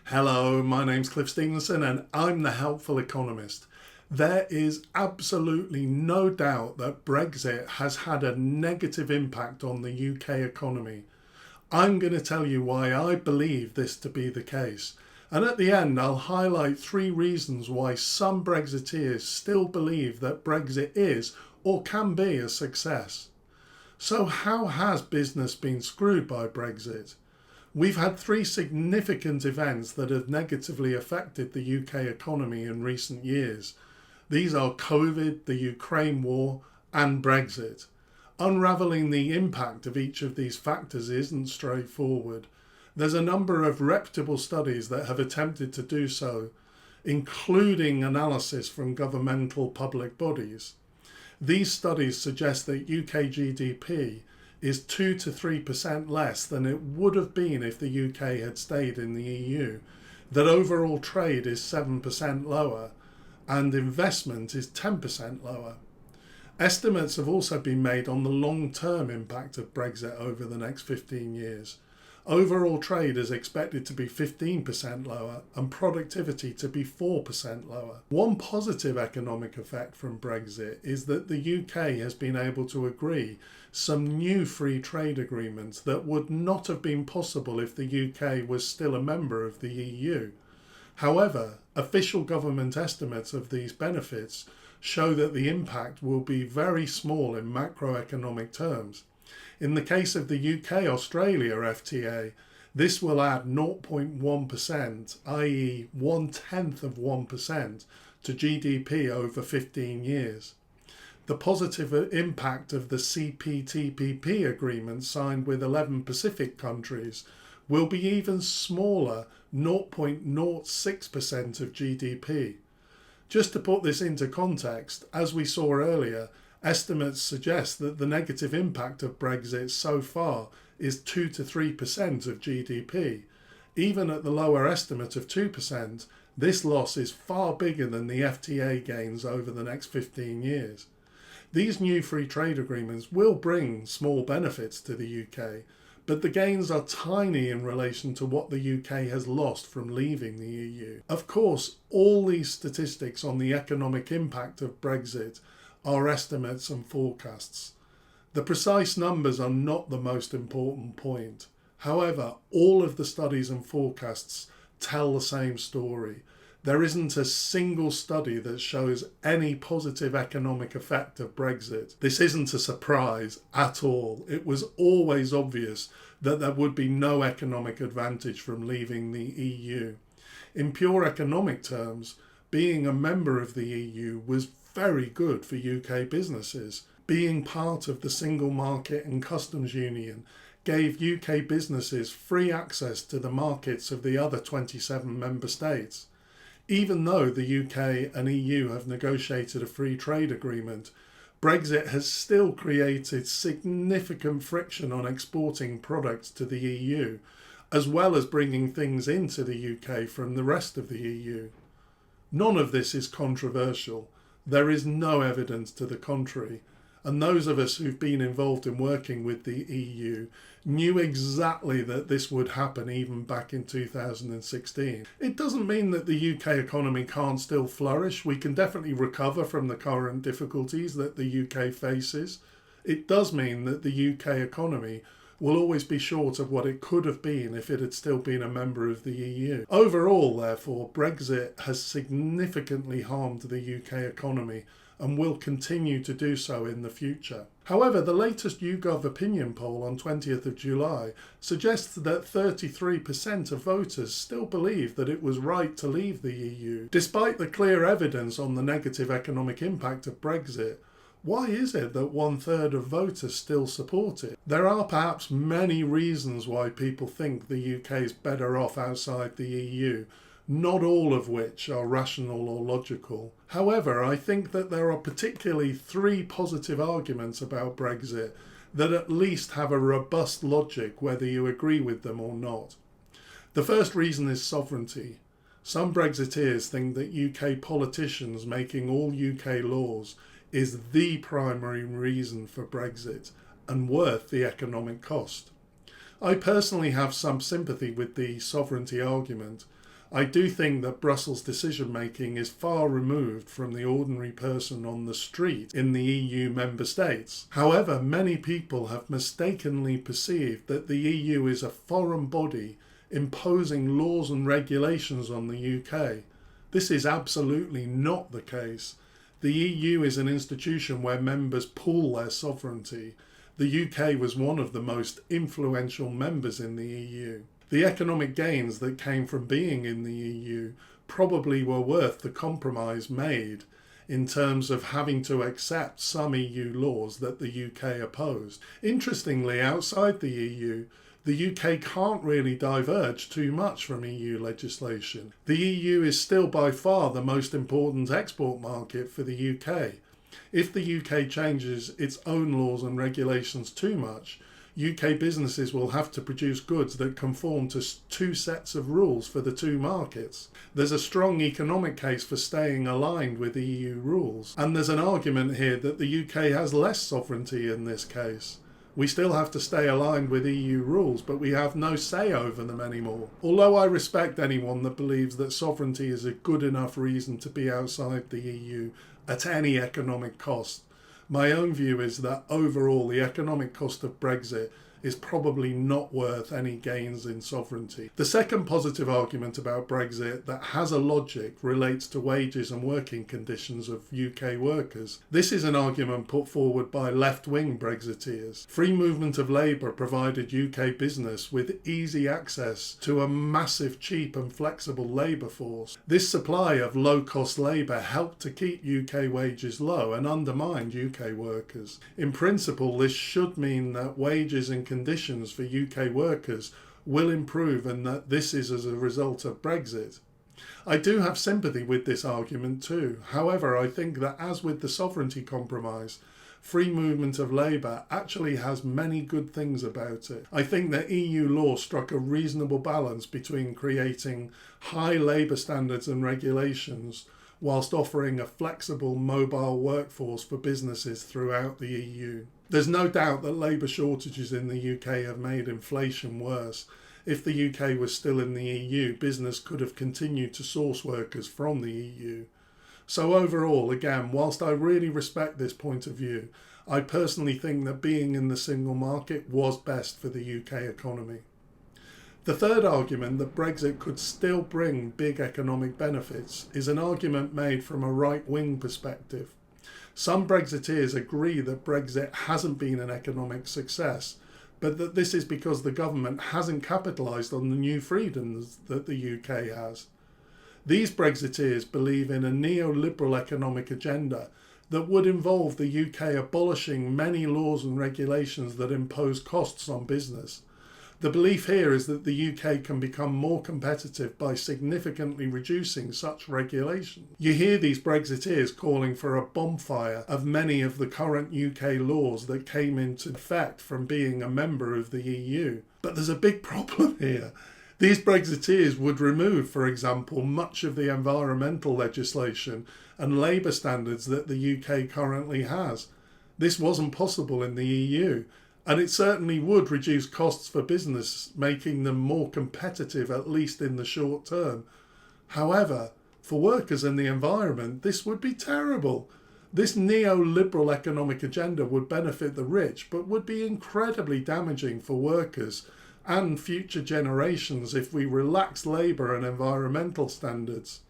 Hello, my name's Cliff Stevenson and I'm the Helpful Economist. There is absolutely no doubt that Brexit has had a negative impact on the UK economy. I'm going to tell you why I believe this to be the case. And at the end, I'll highlight 3 reasons why some Brexiteers still believe that Brexit is or can be a success. So how has business been screwed by Brexit? We've had 3 significant events that have negatively affected the UK economy in recent years. These are COVID, the Ukraine war, and Brexit. Unravelling the impact of each of these factors isn't straightforward. There's a number of reputable studies that have attempted to do so, including analysis from governmental public bodies. These studies suggest that UK GDP is 2 to 3% less than it would have been if the UK had stayed in the EU, that overall trade is 7% lower, and investment is 10% lower. Estimates have also been made on the long-term impact of Brexit over the next 15 years. Overall trade is expected to be 15% lower and productivity to be 4% lower. One positive economic effect from Brexit is that the UK has been able to agree some new free trade agreements that would not have been possible if the UK was still a member of the EU. However, official government estimates of these benefits show that the impact will be very small in macroeconomic terms. In the case of the UK-Australia FTA, this will add 0.1%, i.e. 0.1% to GDP over 15 years. The positive impact of the CPTPP agreement signed with 11 Pacific countries will be even smaller, 0.06% of GDP. Just to put this into context, as we saw earlier, estimates suggest that the negative impact of Brexit so far is 2 to 3% of GDP. Even at the lower estimate of 2%, this loss is far bigger than the FTA gains over the next 15 years. These new free trade agreements will bring small benefits to the UK, but the gains are tiny in relation to what the UK has lost from leaving the EU. Of course, all these statistics on the economic impact of Brexit are estimates and forecasts. The precise numbers are not the most important point. However, all of the studies and forecasts tell the same story. There isn't a single study that shows any positive economic effect of Brexit. This isn't a surprise at all. It was always obvious that there would be no economic advantage from leaving the EU. In pure economic terms, being a member of the EU was very good for UK businesses. Being part of the single market and customs union gave UK businesses free access to the markets of the other 27 member states. Even though the UK and EU have negotiated a free trade agreement, Brexit has still created significant friction on exporting products to the EU, as well as bringing things into the UK from the rest of the EU. None of this is controversial. There is no evidence to the contrary, and those of us who've been involved in working with the EU knew exactly that this would happen even back in 2016. It doesn't mean that the UK economy can't still flourish. We can definitely recover from the current difficulties that the UK faces. It does mean that the UK economy will always be short of what it could have been if it had still been a member of the EU. Overall, therefore, Brexit has significantly harmed the UK economy and will continue to do so in the future. However, the latest YouGov opinion poll on 20th of July suggests that 33% of voters still believe that it was right to leave the EU. Despite the clear evidence on the negative economic impact of Brexit, why is it that 1/3 of voters still support it? There are perhaps many reasons why people think the UK is better off outside the EU, not all of which are rational or logical. However, I think that there are particularly 3 positive arguments about Brexit that at least have a robust logic whether you agree with them or not. The first reason is sovereignty. Some Brexiteers think that UK politicians making all UK laws is the primary reason for Brexit and worth the economic cost. I personally have some sympathy with the sovereignty argument. I do think that Brussels decision making is far removed from the ordinary person on the street in the EU member states. However, many people have mistakenly perceived that the EU is a foreign body imposing laws and regulations on the UK. This is absolutely not the case. The EU is an institution where members pool their sovereignty. The UK was one of the most influential members in the EU. The economic gains that came from being in the EU probably were worth the compromise made in terms of having to accept some EU laws that the UK opposed. Interestingly, outside the EU, the UK can't really diverge too much from EU legislation. The EU is still by far the most important export market for the UK. If the UK changes its own laws and regulations too much, UK businesses will have to produce goods that conform to two sets of rules for the two markets. There's a strong economic case for staying aligned with EU rules, and there's an argument here that the UK has less sovereignty in this case. We still have to stay aligned with EU rules, but we have no say over them anymore. Although I respect anyone that believes that sovereignty is a good enough reason to be outside the EU at any economic cost, my own view is that overall the economic cost of Brexit is probably not worth any gains in sovereignty. The second positive argument about Brexit that has a logic relates to wages and working conditions of UK workers. This is an argument put forward by left-wing Brexiteers. Free movement of labour provided UK business with easy access to a massive, cheap and flexible labour force. This supply of low-cost labour helped to keep UK wages low and undermined UK workers. In principle, this should mean that wages and conditions for UK workers will improve and that this is as a result of Brexit. I do have sympathy with this argument too. However, I think that as with the sovereignty compromise, free movement of labour actually has many good things about it. I think that EU law struck a reasonable balance between creating high labour standards and regulations whilst offering a flexible mobile workforce for businesses throughout the EU. There's no doubt that labour shortages in the UK have made inflation worse. If the UK was still in the EU, business could have continued to source workers from the EU. So overall, again, whilst I really respect this point of view, I personally think that being in the single market was best for the UK economy. The third argument that Brexit could still bring big economic benefits is an argument made from a right-wing perspective. Some Brexiteers agree that Brexit hasn't been an economic success, but that this is because the government hasn't capitalised on the new freedoms that the UK has. These Brexiteers believe in a neoliberal economic agenda that would involve the UK abolishing many laws and regulations that impose costs on business. The belief here is that the UK can become more competitive by significantly reducing such regulation. You hear these Brexiteers calling for a bonfire of many of the current UK laws that came into effect from being a member of the EU. But there's a big problem here. These Brexiteers would remove, for example, much of the environmental legislation and labour standards that the UK currently has. This wasn't possible in the EU. And it certainly would reduce costs for business, making them more competitive, at least in the short term. However, for workers and the environment, this would be terrible. This neoliberal economic agenda would benefit the rich, but would be incredibly damaging for workers and future generations if we relax labour and environmental standards.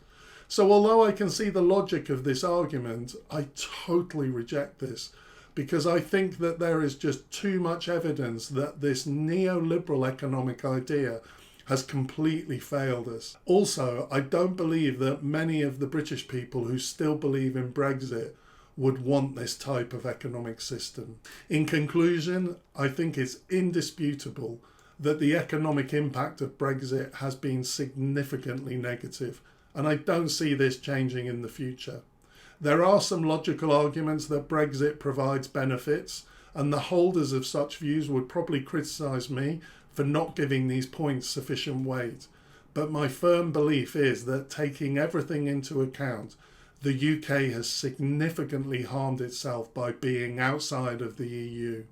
So although I can see the logic of this argument, I totally reject this, because I think that there is just too much evidence that this neoliberal economic idea has completely failed us. Also, I don't believe that many of the British people who still believe in Brexit would want this type of economic system. In conclusion, I think it's indisputable that the economic impact of Brexit has been significantly negative, and I don't see this changing in the future. There are some logical arguments that Brexit provides benefits, and the holders of such views would probably criticise me for not giving these points sufficient weight. But my firm belief is that taking everything into account, the UK has significantly harmed itself by being outside of the EU.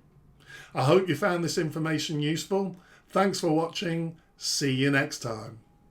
I hope you found this information useful. Thanks for watching. See you next time.